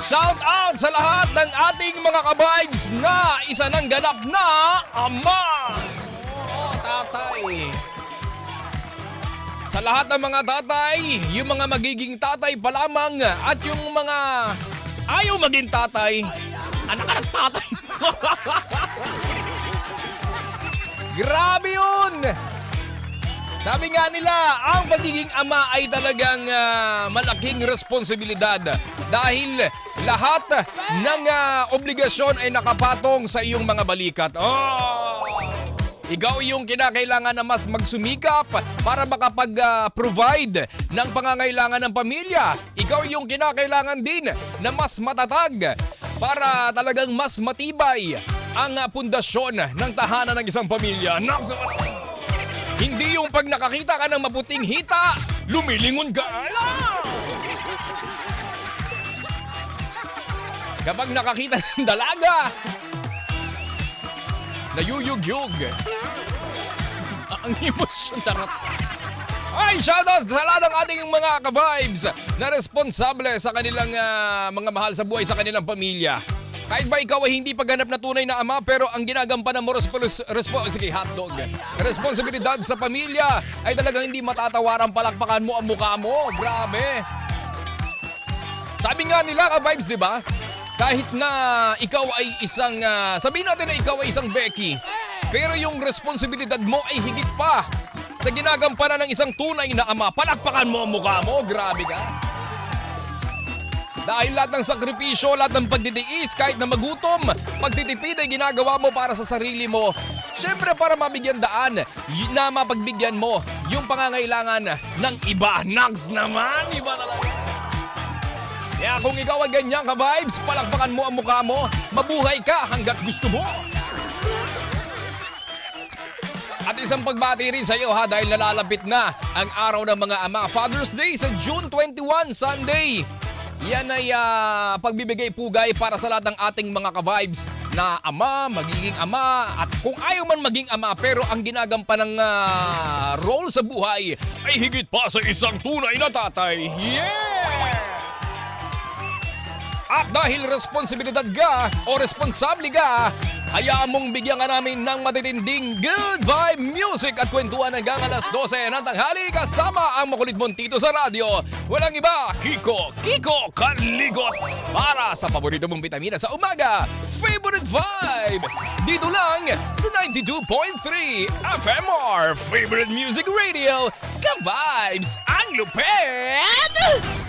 Shout out sa lahat ng ating mga ka-vibes na isa ng ganap na ama. Oo, tatay. Sa lahat ng mga tatay, yung mga magiging tatay pa lamang at yung mga ayaw maging tatay, anak ka ng tatay. Grabe yun! Sabi nga nila, ang pagiging ama ay talagang malaking responsibilidad dahil lahat ng obligasyon ay nakapatong sa iyong mga balikat. Oh! Ikaw yung kinakailangan na mas magsumikap para makapag-provide ng pangangailangan ng pamilya. Ikaw yung kinakailangan din na mas matatag para talagang mas matibay ang pundasyon ng tahanan ng isang pamilya. Hindi yung pag nakakita ka ng maputing hita, lumilingon ka. Kapag nakakita ng dalaga, nayuyugyug. Ang emosyon, charot. Ay, shoutout sa lahat ng ating mga ka-vibes na responsable sa kanilang mga mahal sa buhay sa kanilang pamilya. Kahit ba ikaw ay hindi pagganap na tunay na ama pero ang ginagampanan mo responsibilidad sa pamilya ay talagang hindi matatawaran, palakpakan mo ang mukha mo. Grabe. Sabi nga nila ka-vibes, di ba? Kahit na ikaw ay isang, sabihin natin na ikaw ay isang Becky, pero yung responsibilidad mo ay higit pa sa ginagampanan ng isang tunay na ama. Palakpakan mo ang mukha mo. Grabe ka. Dahil lahat ng sakripisyo, lahat ng pagditiis, kahit na magutom, pagtitipid ay ginagawa mo para sa sarili mo. Siyempre para mabigyan daan na mapagbigyan mo yung pangangailangan ng iba. Next naman, iba talaga. Kaya kung ikaw ay ganyan ka-vibes, palakpakan mo ang mukha mo, mabuhay ka hanggat gusto mo. At isang pagbati rin sa iyo ha, dahil nalalapit na ang araw ng mga ama. Father's Day sa June 21, Sunday. Yan ay pagbibigay pugay para sa lahat ng ating mga ka-vibes na ama, magiging ama, at kung ayaw man maging ama pero ang ginagampan ng role sa buhay ay higit pa sa isang tunay na tatay. Yeah! At dahil responsibilidad ka o responsable ka, hayaan mong bigyan ka namin ng matitinding good vibe music at kwentuhan hanggang alas 12 ng tanghali kasama ang makulit mong tito sa radyo. Walang iba, Kiko Kaligot para sa paborito mong bitamina sa umaga. Favorite Vibe! Dito lang sa 92.3 FMR Favorite Music Radio. Ka-vibes ang lupet!